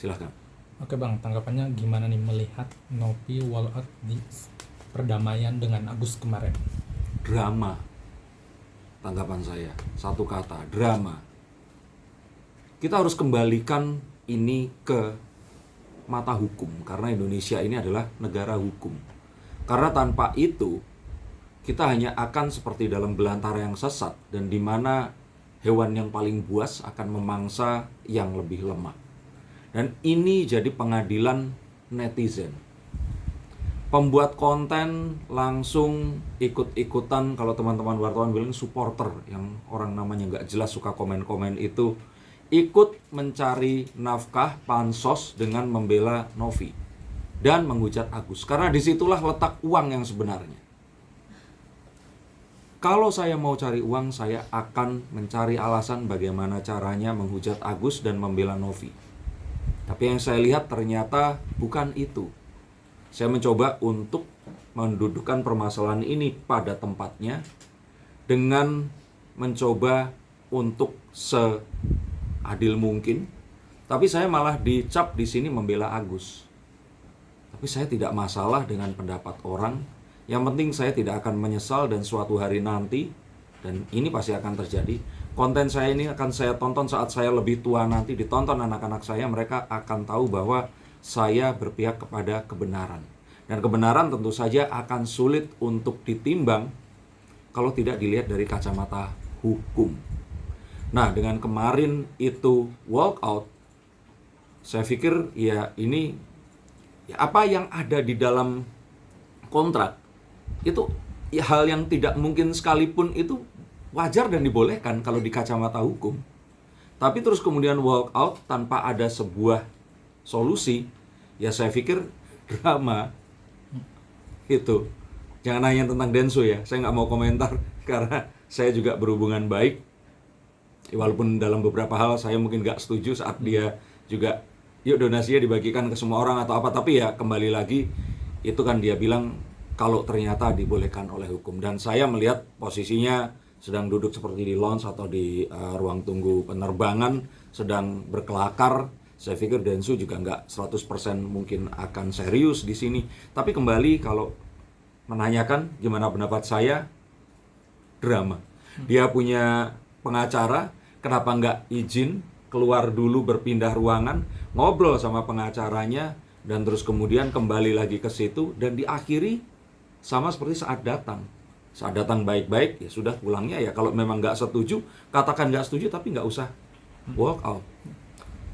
Silahkan. Oke Bang, tanggapannya gimana nih melihat Novi walkout di perdamaian dengan Agus kemarin? Drama. Tanggapan saya, satu kata, drama. Kita harus kembalikan ini ke mata hukum, karena Indonesia ini adalah negara hukum. Karena tanpa itu, kita hanya akan seperti dalam belantara yang sesat, dan di mana hewan yang paling buas akan memangsa yang lebih lemah. Dan ini jadi pengadilan netizen. Pembuat konten langsung ikut-ikutan, kalau teman-teman wartawan bilang supporter, yang orang namanya nggak jelas suka komen-komen itu, ikut mencari nafkah pansos dengan membela Novi dan menghujat Agus. Karena disitulah letak uang yang sebenarnya. Kalau saya mau cari uang, saya akan mencari alasan bagaimana caranya menghujat Agus dan membela Novi. Tapi yang saya lihat ternyata bukan itu. Saya mencoba untuk mendudukkan permasalahan ini pada tempatnya dengan mencoba untuk seadil mungkin. Tapi saya malah dicap di sini membela Agus. Tapi saya tidak masalah dengan pendapat orang. Yang penting saya tidak akan menyesal, dan suatu hari nanti, dan ini pasti akan terjadi, konten saya ini akan saya tonton saat saya lebih tua nanti, ditonton anak-anak saya, mereka akan tahu bahwa saya berpihak kepada kebenaran. Dan kebenaran tentu saja akan sulit untuk ditimbang kalau tidak dilihat dari kacamata hukum. Nah, dengan kemarin itu walkout, saya pikir ya ini ya apa yang ada di dalam kontrak itu ya hal yang tidak mungkin sekalipun itu wajar dan dibolehkan kalau di kacamata hukum. Tapi terus kemudian walk out tanpa ada sebuah solusi, ya saya pikir drama itu. Jangan nanya tentang Denso ya, saya nggak mau komentar karena saya juga berhubungan baik. Walaupun dalam beberapa hal saya mungkin nggak setuju saat dia juga, yuk donasinya dibagikan ke semua orang atau apa. Tapi ya kembali lagi, itu kan dia bilang kalau ternyata dibolehkan oleh hukum. Dan saya melihat posisinya sedang duduk seperti di lounge atau di ruang tunggu penerbangan, sedang berkelakar. Saya pikir Densu juga nggak 100% mungkin akan serius di sini. Tapi kembali kalau menanyakan gimana pendapat saya, drama. Dia punya pengacara, kenapa nggak izin keluar dulu, berpindah ruangan, ngobrol sama pengacaranya, dan terus kemudian kembali lagi ke situ, dan diakhiri sama seperti saat datang. Saat datang baik-baik, ya sudah pulangnya ya. Kalau memang nggak setuju, katakan nggak setuju, tapi nggak usah walk out.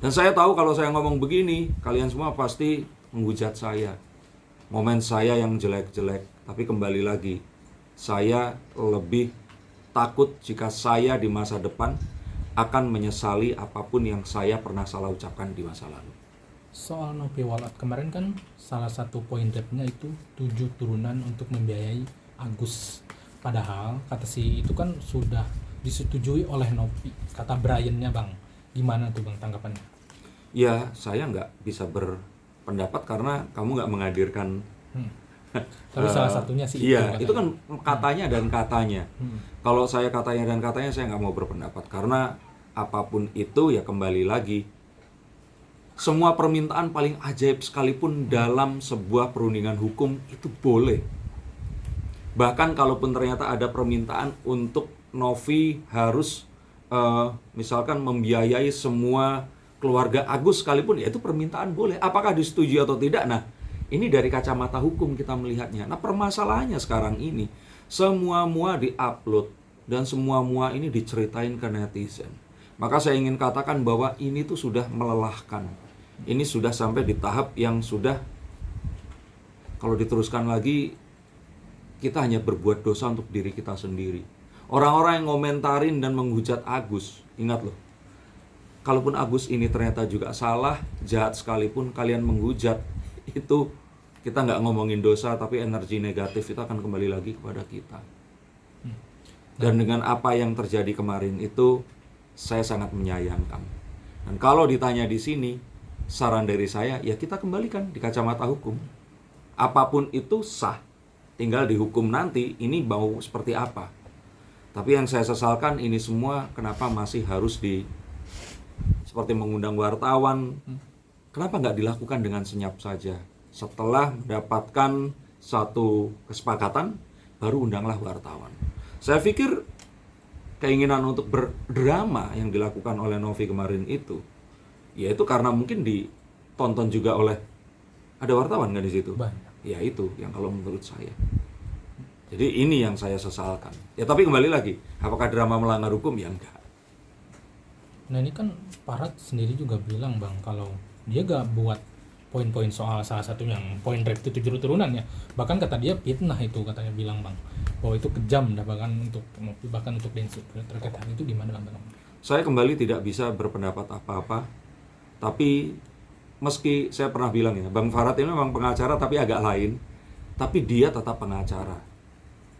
Dan saya tahu kalau saya ngomong begini, kalian semua pasti menghujat saya. Momen saya yang jelek-jelek. Tapi kembali lagi, saya lebih takut jika saya di masa depan akan menyesali apapun yang saya pernah salah ucapkan di masa lalu. Soal Novi walkout kemarin kan salah satu poin depnya itu 7 turunan untuk membiayai Agus. Padahal kata si itu kan sudah disetujui oleh Novi, kata Brian-nya Bang. Gimana tuh Bang tanggapannya? Ya, saya nggak bisa berpendapat karena kamu nggak menghadirkan. Tapi salah satunya sih iya, itu itu kan katanya dan katanya. Kalau saya katanya dan katanya, saya nggak mau berpendapat. Karena apapun itu ya kembali lagi, semua permintaan paling ajaib sekalipun dalam sebuah perundingan hukum itu boleh. Bahkan kalaupun ternyata ada permintaan untuk Novi harus misalkan membiayai semua keluarga Agus sekalipun, ya itu permintaan boleh. Apakah disetujui atau tidak? Nah, ini dari kacamata hukum kita melihatnya. Nah, permasalahannya sekarang ini, semua-mua di-upload dan semua-mua ini diceritain ke netizen. Maka saya ingin katakan bahwa ini tuh sudah melelahkan. Ini sudah sampai di tahap yang sudah, kalau diteruskan lagi, kita hanya berbuat dosa untuk diri kita sendiri. Orang-orang yang ngomentarin dan menghujat Agus, ingat loh, kalaupun Agus ini ternyata juga salah, jahat sekalipun, kalian menghujat, itu kita nggak ngomongin dosa, tapi energi negatif itu akan kembali lagi kepada kita. Dan dengan apa yang terjadi kemarin itu, saya sangat menyayangkan. Dan kalau ditanya di sini, saran dari saya, ya kita kembalikan di kacamata hukum. Apapun itu sah, tinggal dihukum nanti, ini mau seperti apa. Tapi yang saya sesalkan ini semua, kenapa masih harus seperti mengundang wartawan, Kenapa nggak dilakukan dengan senyap saja? Setelah mendapatkan satu kesepakatan, baru undanglah wartawan. Saya pikir keinginan untuk berdrama yang dilakukan oleh Novi kemarin itu, yaitu karena mungkin ditonton juga oleh ada wartawan nggak di situ? Banyak. Ya itu yang kalau menurut saya. Jadi ini yang saya sesalkan. Ya tapi kembali lagi, apakah drama melanggar hukum? Ya enggak. Nah ini kan Parat sendiri juga bilang Bang kalau dia gak buat poin-poin soal salah satu yang poin rep itu 7 turunan ya. Bahkan kata dia fitnah itu katanya bilang Bang. Bahwa itu kejam dah bahkan untuk Densus. Terkait hal itu gimana Bang? Saya kembali tidak bisa berpendapat apa-apa. Tapi meski saya pernah bilang ya, Bang Farad ini memang pengacara tapi agak lain. Tapi dia tetap pengacara.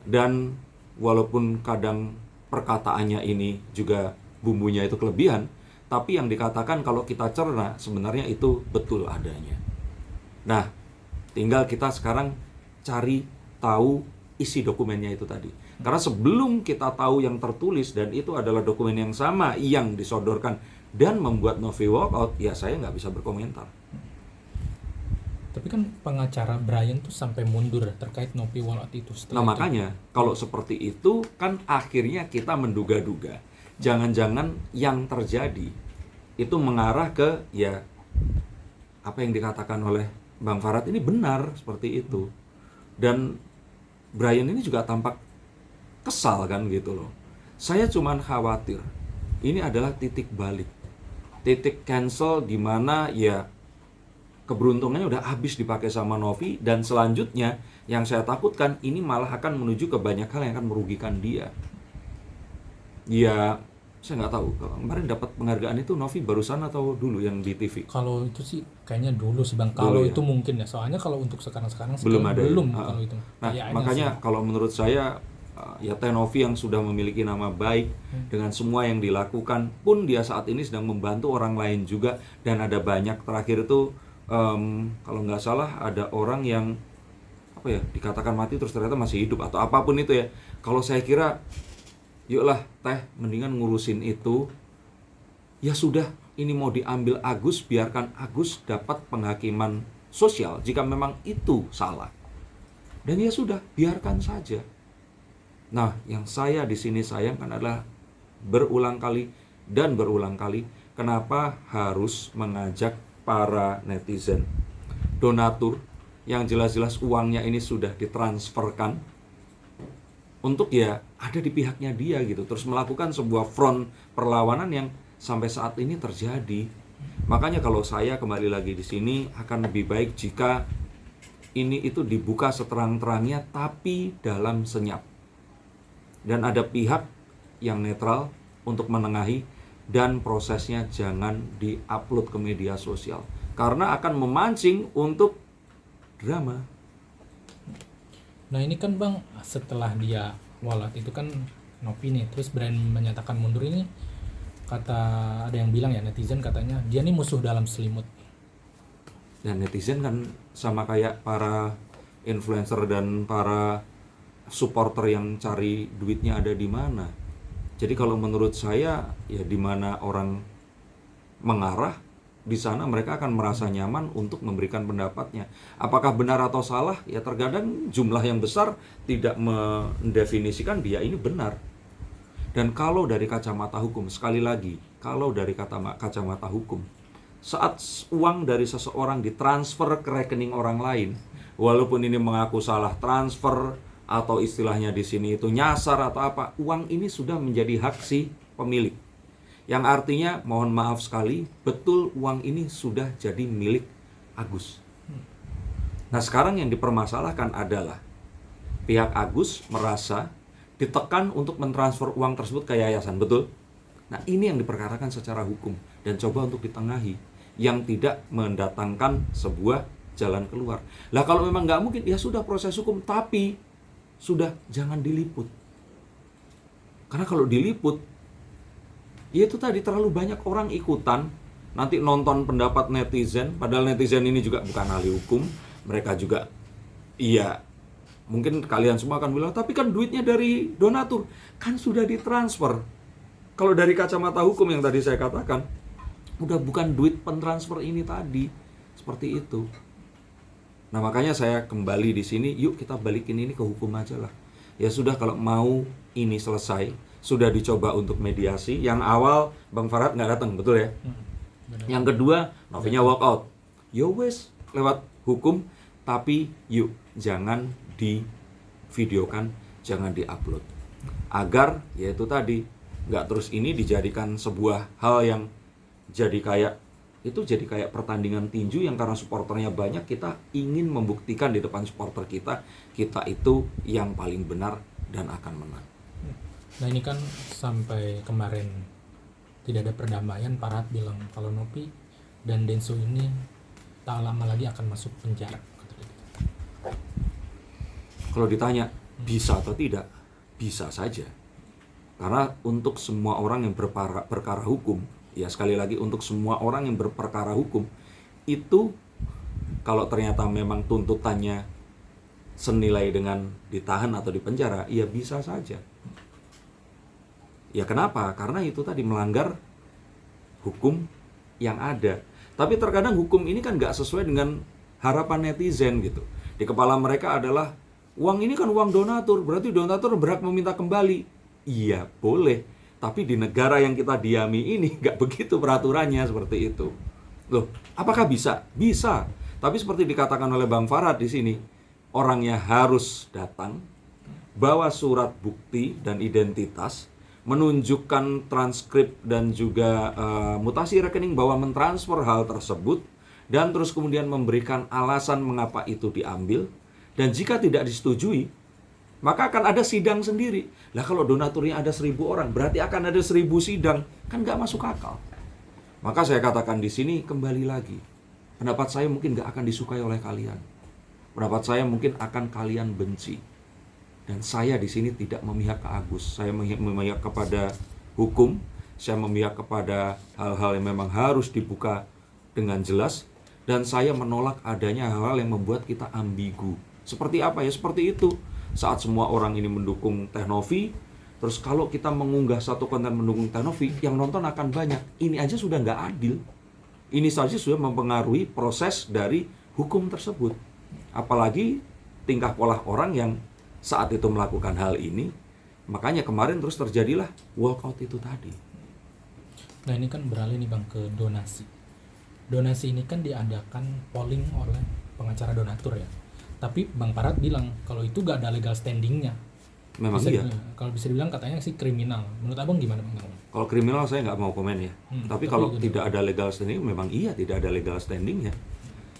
Dan walaupun kadang perkataannya ini juga bumbunya itu kelebihan, tapi yang dikatakan kalau kita cerna sebenarnya itu betul adanya. Nah, tinggal kita sekarang cari tahu isi dokumennya itu tadi. Karena sebelum kita tahu yang tertulis dan itu adalah dokumen yang sama yang disodorkan dan membuat Novi walkout, ya saya nggak bisa berkomentar. Tapi kan pengacara Brian tuh sampai mundur terkait Novi walkout itu. Nah makanya kalau seperti itu kan akhirnya kita menduga-duga jangan-jangan yang terjadi itu mengarah ke ya apa yang dikatakan oleh Bang Farad ini benar seperti itu. Dan Brian ini juga tampak kesal kan gitu loh. Saya cuman khawatir ini adalah titik balik, titik cancel di mana ya keberuntungannya udah habis dipakai sama Novi, dan selanjutnya yang saya takutkan ini malah akan menuju ke banyak hal yang akan merugikan dia. Ya saya nggak tahu kemarin dapat penghargaan itu Novi barusan atau dulu yang di TV. Kalau itu sih kayaknya dulu sih Bang. Kalau itu mungkin ya. Soalnya kalau untuk sekarang belum ada. belum Ya. kalau itu. Nah, Kayaknya makanya sih. kalau menurut saya ya Teh Novi yang sudah memiliki nama baik dengan semua yang dilakukan, pun dia saat ini sedang membantu orang lain juga, dan ada banyak terakhir itu kalau nggak salah ada orang yang apa ya dikatakan mati terus ternyata masih hidup atau apapun itu ya. Kalau saya kira yuklah Teh mendingan ngurusin itu. Ya sudah, ini mau diambil Agus, biarkan Agus dapat penghakiman sosial jika memang itu salah. Dan ya sudah, biarkan saja. Nah, yang saya di sini sayangkan adalah berulang kali kenapa harus mengajak para netizen donatur yang jelas-jelas uangnya ini sudah ditransferkan untuk ya ada di pihaknya dia gitu, terus melakukan sebuah front perlawanan yang sampai saat ini terjadi. Makanya kalau saya kembali lagi di sini akan lebih baik jika ini itu dibuka seterang-terangnya tapi dalam senyap. Dan ada pihak yang netral untuk menengahi, dan prosesnya jangan di-upload ke media sosial karena akan memancing untuk drama. Nah ini kan Bang, setelah dia walkout itu kan Novi nih, terus Brian menyatakan mundur ini, kata ada yang bilang ya netizen katanya dia nih musuh dalam selimut. Dan netizen kan sama kayak para influencer dan para supporter yang cari duitnya ada di mana. Jadi kalau menurut saya ya di mana orang mengarah, di sana mereka akan merasa nyaman untuk memberikan pendapatnya. Apakah benar atau salah? Ya terkadang jumlah yang besar tidak mendefinisikan dia ini benar. Dan kalau dari kacamata hukum, sekali lagi, kalau dari kacamata hukum, saat uang dari seseorang ditransfer ke rekening orang lain, walaupun ini mengaku salah transfer atau istilahnya di sini itu nyasar atau apa, uang ini sudah menjadi hak si pemilik. Yang artinya, mohon maaf sekali, betul uang ini sudah jadi milik Agus. Nah sekarang yang dipermasalahkan adalah pihak Agus merasa ditekan untuk mentransfer uang tersebut ke yayasan, betul? Nah ini yang diperkarakan secara hukum dan coba untuk ditengahi, yang tidak mendatangkan sebuah jalan keluar. Lah kalau memang nggak mungkin, ya sudah proses hukum, tapi sudah jangan diliput. Karena kalau diliput, ya itu tadi terlalu banyak orang ikutan, nanti nonton pendapat netizen, padahal netizen ini juga bukan ahli hukum, mereka juga, iya, mungkin kalian semua akan bilang, tapi kan duitnya dari donatur, kan sudah ditransfer. Kalau dari kacamata hukum yang tadi saya katakan, Udah bukan duit pentransfer ini tadi. Seperti itu. Nah, makanya saya kembali di sini, yuk kita balikin ini ke hukum aja lah. Ya sudah, kalau mau ini selesai, sudah dicoba untuk mediasi. Yang awal Bang Farad nggak datang, betul ya? Benar. Yang kedua, Novinya walk out. Yo wes, lewat hukum, tapi yuk jangan di-videokan, jangan di-upload. Agar, yaitu tadi, nggak terus ini dijadikan sebuah hal yang jadi kayak pertandingan tinju yang karena supporternya banyak, kita ingin membuktikan di depan supporter kita itu yang paling benar dan akan menang. Nah ini kan sampai kemarin tidak ada perdamaian, Pak Rahat bilang kalau Novi dan Denso ini tak lama lagi akan masuk penjara. Kalau ditanya bisa atau tidak, bisa saja. Karena untuk semua orang yang berperkara hukum, ya sekali lagi untuk semua orang yang berperkara hukum, itu kalau ternyata memang tuntutannya senilai dengan ditahan atau dipenjara, ya bisa saja. Ya kenapa? Karena itu tadi melanggar hukum yang ada. Tapi terkadang hukum ini kan nggak sesuai dengan harapan netizen gitu. Di kepala mereka adalah, uang ini kan uang donatur, berarti donatur berhak meminta kembali. Iya, boleh. Tapi di negara yang kita diami ini nggak begitu peraturannya seperti itu. Loh, apakah bisa? Bisa. Tapi seperti dikatakan oleh Bang Farad di sini, orangnya harus datang, bawa surat bukti dan identitas, menunjukkan transkrip dan juga mutasi rekening bahwa mentransfer hal tersebut, dan terus kemudian memberikan alasan mengapa itu diambil, dan jika tidak disetujui, maka akan ada sidang sendiri. Lah kalau donaturnya ada 1.000 orang, berarti akan ada 1.000 sidang, kan nggak masuk akal. Maka saya katakan di sini kembali lagi, pendapat saya mungkin nggak akan disukai oleh kalian, pendapat saya mungkin akan kalian benci. Dan saya di sini tidak memihak ke Agus, saya memihak kepada hukum, saya memihak kepada hal-hal yang memang harus dibuka dengan jelas, dan saya menolak adanya hal-hal yang membuat kita ambigu. Seperti apa ya? Seperti itu. Saat semua orang ini mendukung Teh Novi, terus kalau kita mengunggah satu konten mendukung Teh Novi, yang nonton akan banyak. Ini aja sudah nggak adil. Ini saja sudah mempengaruhi proses dari hukum tersebut. Apalagi tingkah pola orang yang saat itu melakukan hal ini, makanya kemarin terus terjadilah walkout itu tadi. Nah ini kan beralih nih Bang ke donasi. Donasi ini kan diadakan polling oleh pengacara donatur ya. Tapi Bang Farad bilang kalau itu gak ada legal standingnya. Memang bisa, iya. Kalau bisa dibilang katanya sih kriminal. Menurut Abang gimana Bang? Kalau kriminal saya nggak mau komen ya. Tapi kalau tidak ada legal standing, memang iya tidak ada legal standingnya.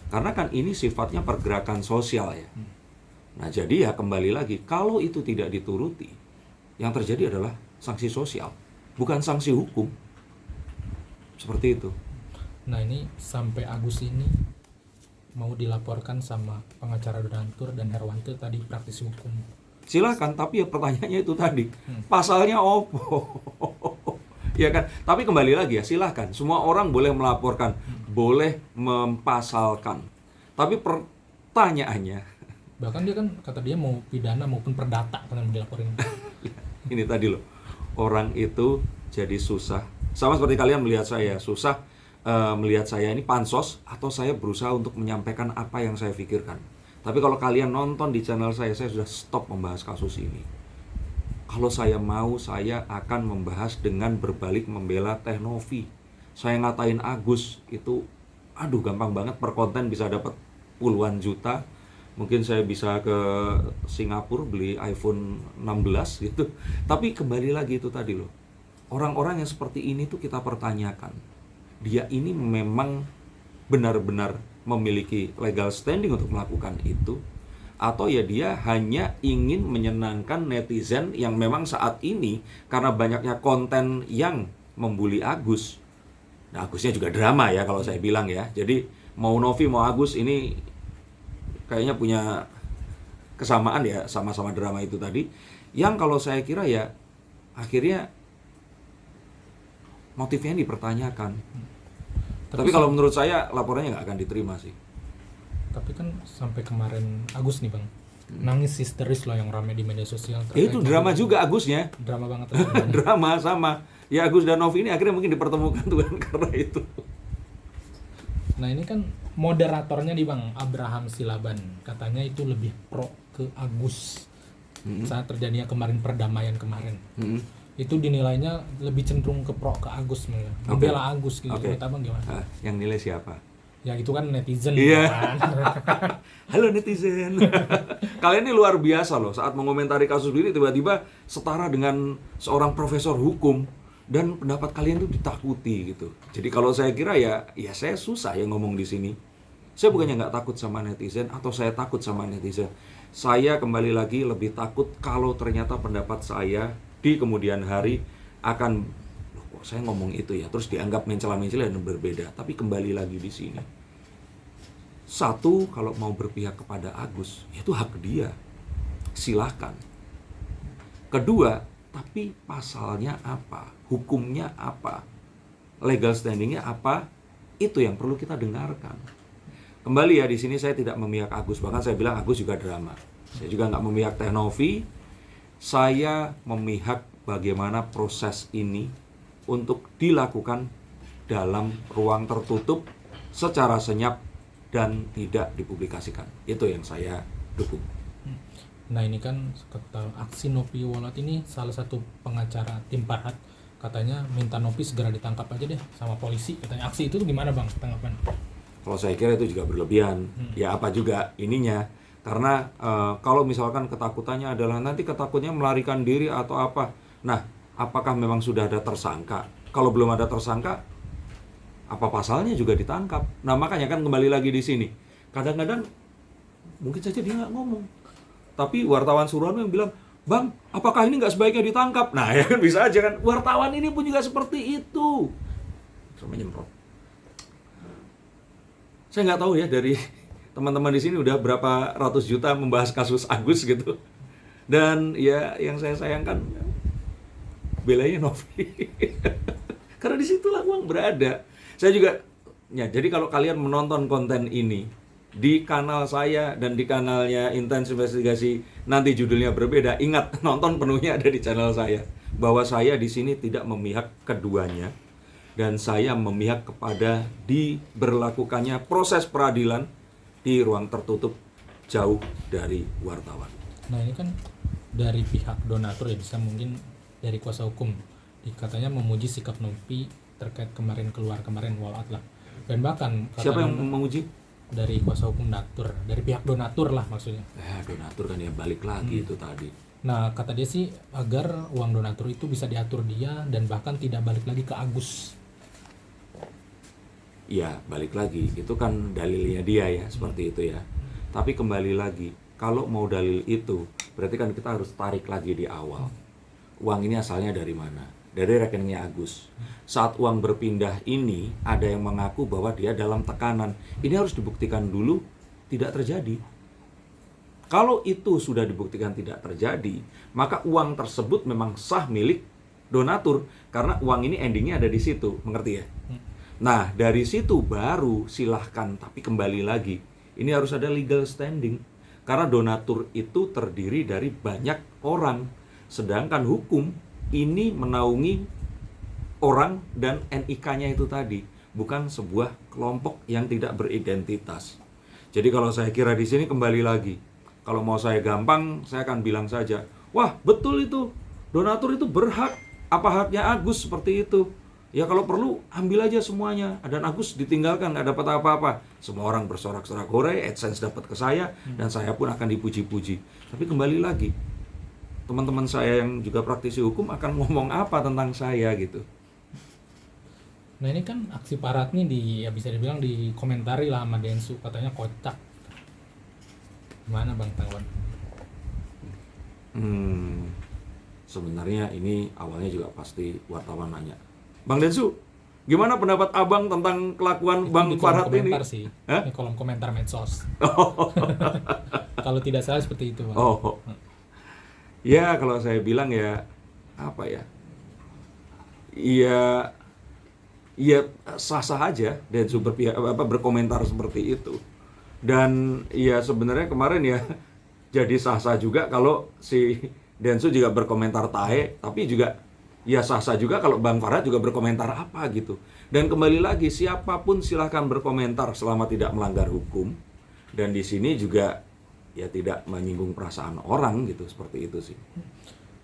Karena kan ini sifatnya pergerakan sosial ya. Nah jadi ya kembali lagi, kalau itu tidak dituruti, yang terjadi adalah sanksi sosial, bukan sanksi hukum. Seperti itu. Nah ini sampai Agus ini mau dilaporkan sama pengacara donatur dan Herwanto tadi praktisi hukum. Silakan, tapi ya pertanyaannya itu tadi, pasalnya opo? Ya kan? Tapi kembali lagi ya, silakan. Semua orang boleh melaporkan, boleh mempasalkan. Tapi pertanyaannya, bahkan dia kan kata dia mau pidana maupun perdata kan dilaporin. ini tadi loh, orang itu jadi susah. Sama seperti kalian melihat saya, susah melihat saya ini pansos atau saya berusaha untuk menyampaikan apa yang saya pikirkan. Tapi kalau kalian nonton di channel saya sudah stop membahas kasus ini. Kalau saya mau, saya akan membahas dengan berbalik membela Teh Novi. Saya ngatain Agus itu, aduh gampang banget, per konten bisa dapat puluhan juta. Mungkin saya bisa ke Singapura beli iPhone 16 gitu. Tapi kembali lagi itu tadi loh. Orang-orang yang seperti ini tuh kita pertanyakan. Dia ini memang benar-benar memiliki legal standing untuk melakukan itu, atau ya dia hanya ingin menyenangkan netizen yang memang saat ini karena banyaknya konten yang membuli Agus. Nah, Agusnya juga drama ya kalau saya bilang ya. Jadi mau Novi mau Agus ini kayaknya punya kesamaan ya, sama-sama drama itu tadi. Yang kalau saya kira ya akhirnya motifnya dipertanyakan. Tapi kalau menurut saya laporannya nggak akan diterima sih. Tapi kan sampai kemarin Agus nih Bang, nangis histeris loh yang ramai di media sosial. Itu drama juga Agusnya. Drama banget. Drama sama. Ya Agus dan Novi ini akhirnya mungkin dipertemukan tuh kan karena itu. Nah ini kan moderatornya nih Bang, Abraham Silaban, katanya itu lebih pro ke Agus saat terjadinya kemarin perdamaian kemarin. Itu dinilainya lebih cenderung ke pro ke Agus, membela Agus gitu. Oke. Menurut Abang gimana? Yang nilai siapa? Ya itu kan netizen Iya. kan. Halo netizen. Kalian ini luar biasa loh, saat mengomentari kasus ini tiba-tiba setara dengan seorang profesor hukum dan pendapat kalian tuh ditakuti gitu. Jadi kalau saya kira ya saya susah ya ngomong di sini. Saya bukannya nggak takut sama netizen atau saya takut sama netizen. Saya kembali lagi lebih takut kalau ternyata pendapat saya di kemudian hari akan, loh kok saya ngomong itu ya, terus dianggap mencela-mencela dan berbeda. Tapi kembali lagi di sini. Satu, kalau mau berpihak kepada Agus, itu hak dia. Silahkan. Kedua, tapi pasalnya apa? Hukumnya apa? Legal standingnya apa? Itu yang perlu kita dengarkan. Kembali ya, di sini saya tidak memihak Agus. Bahkan saya bilang Agus juga drama. Saya juga nggak memihak Teh Novi. Saya memihak bagaimana proses ini untuk dilakukan dalam ruang tertutup secara senyap dan tidak dipublikasikan. Itu yang saya dukung. Nah ini kan kata aksi Novi Walat ini salah satu pengacara tim Farhad katanya minta Novi segera ditangkap aja deh sama polisi. Katanya aksi itu gimana Bang tanggapan? Kalau saya kira itu juga berlebihan. Ya apa juga ininya. Karena kalau misalkan ketakutannya adalah nanti ketakutnya melarikan diri atau apa. Nah, apakah memang sudah ada tersangka? Kalau belum ada tersangka, apa pasalnya juga ditangkap? Nah, makanya kan kembali lagi di sini. Kadang-kadang mungkin saja dia nggak ngomong. Tapi wartawan Surono yang bilang, Bang, apakah ini nggak sebaiknya ditangkap? Nah, ya kan bisa aja kan. Wartawan ini pun juga seperti itu. Sama nyemprot. Saya nggak tahu ya dari teman-teman di sini udah berapa ratus juta membahas kasus Agus gitu. Dan ya yang saya sayangkan belanya Novi. Karena disitulah uang berada. Saya juga, ya jadi kalau kalian menonton konten ini di kanal saya dan di kanalnya Intens Investigasi nanti judulnya berbeda, ingat nonton penuhnya ada di channel saya. Bahwa saya di sini tidak memihak keduanya dan saya memihak kepada diberlakukannya proses peradilan di ruang tertutup jauh dari wartawan. Nah ini kan dari pihak donatur ya, bisa mungkin dari kuasa hukum katanya memuji sikap Novi terkait kemarin Walat lah. Dan bahkan Siapa yang memuji? Dari kuasa hukum donatur, dari pihak donatur lah maksudnya. Donatur kan ya balik lagi itu tadi. Nah kata dia sih agar uang donatur itu bisa diatur dia dan bahkan tidak balik lagi ke Agus. Ya balik lagi, itu kan dalilnya dia ya, seperti itu ya. Tapi kembali lagi, kalau mau dalil itu, berarti kan kita harus tarik lagi di awal. Uang ini asalnya dari mana? Dari rekeningnya Agus. Saat uang berpindah ini, ada yang mengaku bahwa dia dalam tekanan. Ini harus dibuktikan dulu tidak terjadi. Kalau itu sudah dibuktikan tidak terjadi, maka uang tersebut memang sah milik donatur. Karena uang ini endingnya ada di situ, mengerti ya? Nah, dari situ baru silahkan, tapi kembali lagi, ini harus ada legal standing. Karena donatur itu terdiri dari banyak orang, sedangkan hukum ini menaungi orang dan NIK-nya itu tadi, bukan sebuah kelompok yang tidak beridentitas. Jadi kalau saya kira di sini kembali lagi, kalau mau saya gampang, saya akan bilang saja, wah betul itu, donatur itu berhak, apa haknya Agus seperti itu? Ya kalau perlu ambil aja semuanya. Dan Agus ditinggalkan, nggak dapat apa-apa. Semua orang bersorak-sorak hore, AdSense dapat ke saya, dan saya pun akan dipuji-puji. Tapi kembali lagi, teman-teman saya yang juga praktisi hukum akan ngomong apa tentang saya gitu. Nah ini kan aksi Farhad nih ya bisa dibilang dikomentari lah sama Densu, katanya kocak. Gimana Bang tanggapan? Sebenarnya ini awalnya juga pasti wartawan nanya, Bang Densu, gimana pendapat abang tentang kelakuan Itu Bang di kolom Farhad komentar ini? sih. Hah? Di kolom komentar medsos. Kalau tidak salah seperti itu Bang. Ya kalau saya bilang ya apa ya? Iya sah-sah aja Densu berkomentar seperti itu. Dan ya sebenarnya kemarin ya jadi sah-sah juga kalau si Densu juga berkomentar tahe, tapi juga Ya sah-sah juga kalau Bang Farhat juga berkomentar apa gitu. Dan kembali lagi, siapapun silahkan berkomentar selama tidak melanggar hukum. Dan di sini juga ya tidak menyinggung perasaan orang gitu, seperti itu sih.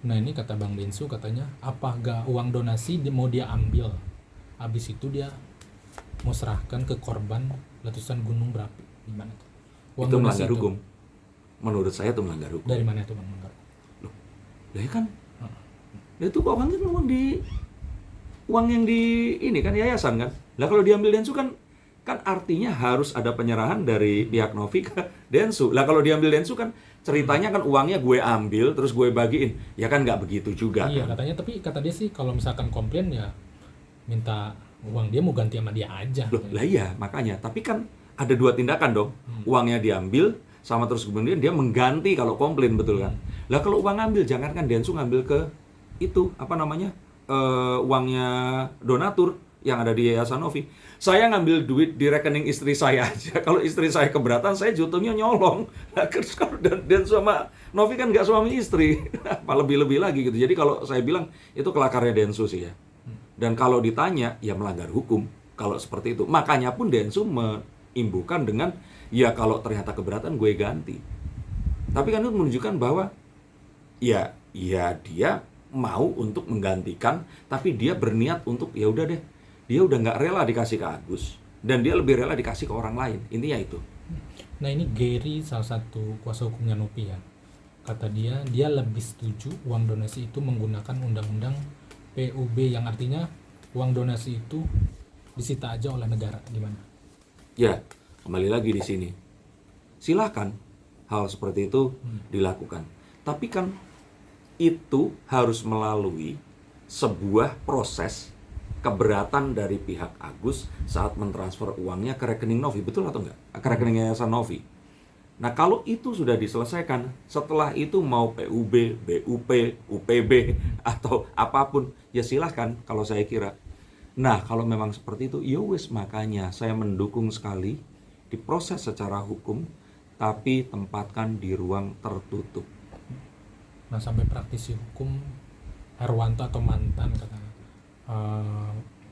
Nah ini kata Bang Densu katanya, apakah uang donasi mau dia ambil, habis itu dia mau serahkan ke korban letusan gunung berapi, gimana tuh? Uang Itu donasi melanggar hukum. Menurut saya itu melanggar hukum. Dari mana itu Bang melanggar? Loh, ya kan? Itu uang kan uang yang di ini kan yayasan kan. Lah kalau diambil Densu kan artinya harus ada penyerahan dari pihak Novi ke Densu. Lah kalau diambil Densu kan ceritanya kan uangnya gue ambil terus gue bagiin. Ya kan nggak begitu juga. Iya Kan? katanya, tapi kata dia sih kalau misalkan komplain ya minta uang dia, mau ganti sama dia aja. Loh, lah iya makanya. Tapi kan ada dua tindakan dong. Uangnya diambil sama terus kemudian dia mengganti kalau komplain, betul kan? Lah kalau uang ngambil, jangan kan Densu ngambil ke itu apa namanya uangnya donatur yang ada di Yayasan Novi. Saya ngambil duit di rekening istri saya aja. Kalau istri saya keberatan, saya jatuhnya nyolong. Nah, terus kalau dan sama Novi kan nggak suami istri, apa lebih-lebih lagi gitu. Jadi kalau saya bilang itu kelakarnya Densu sih ya. Dan kalau ditanya, ya melanggar hukum. Kalau seperti itu, makanya pun Densu menimbuhkan dengan ya kalau ternyata keberatan gue ganti. Tapi kan itu menunjukkan bahwa ya dia mau untuk menggantikan, tapi dia berniat untuk ya udah deh, dia udah nggak rela dikasih ke Agus dan dia lebih rela dikasih ke orang lain, intinya itu. Nah ini Gary, salah satu kuasa hukumnya Nopi ya, kata dia lebih setuju uang donasi itu menggunakan undang-undang PUB, yang artinya uang donasi itu disita aja oleh negara. Gimana? Ya kembali lagi di sini, silakan hal seperti itu dilakukan, tapi kan itu harus melalui sebuah proses keberatan dari pihak Agus saat mentransfer uangnya ke rekening Novi, betul atau enggak? Ke rekening Yayasan Novi. Nah kalau itu sudah diselesaikan, setelah itu mau PUB, BUP, UPB atau apapun, ya silahkan kalau saya kira. Nah kalau memang seperti itu, ya wis, makanya saya mendukung sekali diproses secara hukum, tapi tempatkan di ruang tertutup. Nah sampai praktisi hukum Herwanto atau mantan katanya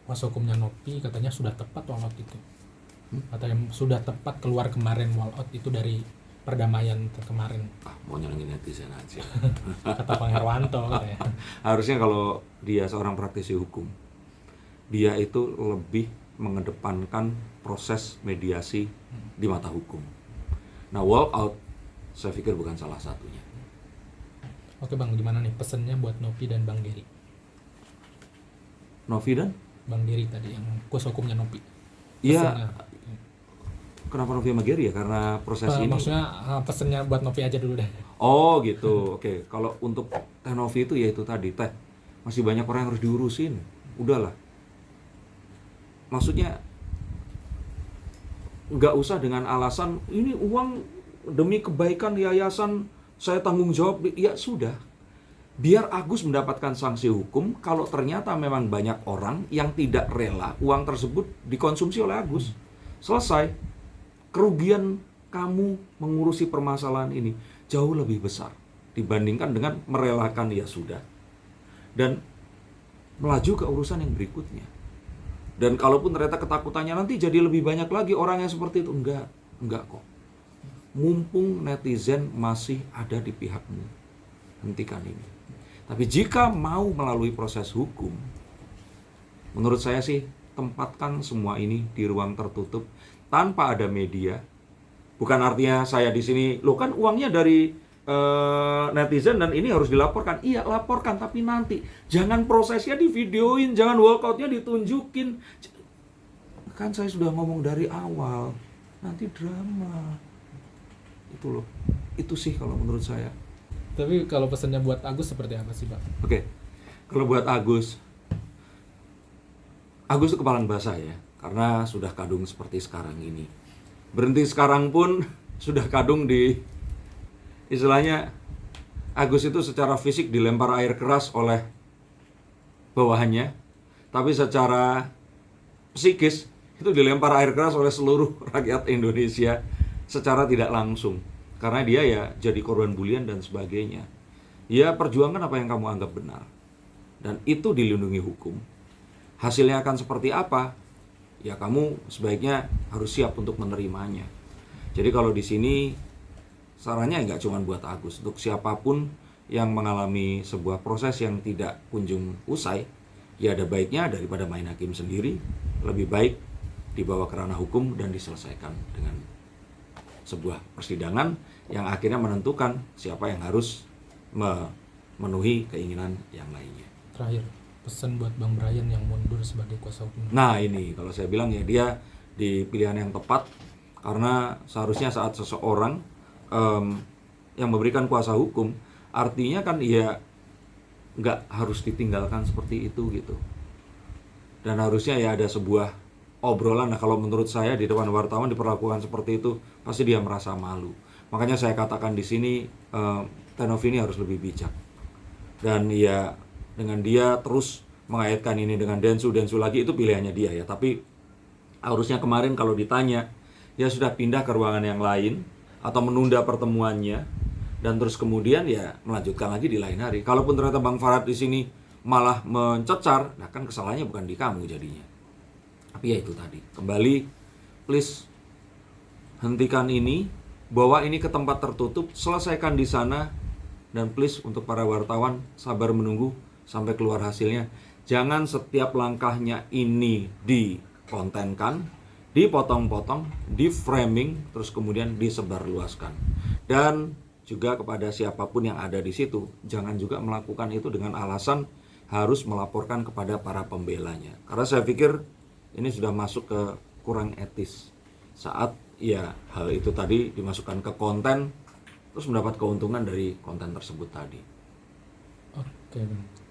kuasa hukumnya Nopi katanya sudah tepat walkout itu. Katanya sudah tepat keluar kemarin walkout itu dari perdamaian kemarin. Mau nyenengin netizen aja. Kata Bang Herwanto katanya. Harusnya kalau dia seorang praktisi hukum, dia itu lebih mengedepankan proses mediasi di mata hukum. Nah walkout saya pikir bukan salah satunya. Oke Bang, gimana nih pesennya buat Novi dan Bang Geri? Novi dan? Bang Geri tadi yang kuasa hukumnya Novi. Iya. Kenapa Novi sama Geri ya? Karena proses ini. Maksudnya pesennya buat Novi aja dulu deh. Oh gitu. Oke. Kalau untuk Teh Novi itu ya itu tadi, Teh, masih banyak orang yang harus diurusin. Udahlah. Maksudnya nggak usah dengan alasan ini uang demi kebaikan yayasan, saya tanggung jawab. Ya sudah, biar Agus mendapatkan sanksi hukum kalau ternyata memang banyak orang yang tidak rela uang tersebut dikonsumsi oleh Agus. Selesai. Kerugian kamu mengurusi permasalahan ini jauh lebih besar dibandingkan dengan merelakan ya sudah dan melaju ke urusan yang berikutnya. Dan kalaupun ternyata ketakutannya nanti jadi lebih banyak lagi orang yang seperti itu, enggak kok. Mumpung netizen masih ada di pihakmu, hentikan ini. Tapi jika mau melalui proses hukum, menurut saya sih tempatkan semua ini di ruang tertutup tanpa ada media. Bukan artinya saya di sini, loh kan uangnya dari netizen dan ini harus dilaporkan. Iya laporkan, tapi nanti jangan prosesnya divideoin, jangan walkoutnya ditunjukin. Kan saya sudah ngomong dari awal, nanti drama. Itu loh, itu sih kalau menurut saya. Tapi kalau pesannya buat Agus seperti apa sih Bang? Oke, kalau buat Agus itu kepalan basah ya, karena sudah kadung seperti sekarang ini. Berhenti sekarang pun sudah kadung di, istilahnya Agus itu secara fisik dilempar air keras oleh bawahannya, tapi secara psikis itu dilempar air keras oleh seluruh rakyat Indonesia secara tidak langsung. Karena dia ya jadi korban bulian dan sebagainya. Ya perjuangkan apa yang kamu anggap benar. dan itu dilindungi hukum, hasilnya akan seperti apa? Ya kamu sebaiknya harus siap untuk menerimanya. Jadi kalau di sini sarannya nggak cuma buat Agus, untuk siapapun yang mengalami sebuah proses yang tidak kunjung usai, ya ada baiknya daripada main hakim sendiri, lebih baik dibawa ke ranah hukum dan diselesaikan dengan sebuah persidangan yang akhirnya menentukan siapa yang harus memenuhi keinginan yang lainnya. Terakhir, pesan buat Bang Brian yang mundur sebagai kuasa hukum. Nah ini kalau saya bilang ya dia di pilihan yang tepat, karena seharusnya saat seseorang yang memberikan kuasa hukum, artinya kan ya nggak harus ditinggalkan seperti itu gitu. Dan harusnya ya ada sebuah obrolan. Nah kalau menurut saya di depan wartawan diperlakukan seperti itu, pasti dia merasa malu. Makanya saya katakan di sini Tenovi ini harus lebih bijak. Dan ya dengan dia terus mengaitkan ini dengan Densu lagi, itu pilihannya dia ya. Tapi harusnya kemarin kalau ditanya, dia sudah pindah ke ruangan yang lain atau menunda pertemuannya dan terus kemudian ya melanjutkan lagi di lain hari. Kalaupun ternyata Bang Farad di sini malah mencecar, nah kan kesalahannya bukan di kamu jadinya. Tapi ya itu tadi, kembali please hentikan ini, bawa ini ke tempat tertutup, selesaikan di sana, dan please untuk para wartawan sabar menunggu sampai keluar hasilnya. Jangan setiap langkahnya ini dikontenkan, dipotong-potong, di framing, terus kemudian disebarluaskan. Dan juga kepada siapapun yang ada di situ, jangan juga melakukan itu dengan alasan harus melaporkan kepada para pembelanya. Karena saya pikir ini sudah masuk ke kurang etis saat ya hal itu tadi dimasukkan ke konten terus mendapat keuntungan dari konten tersebut tadi. Oke, Bang.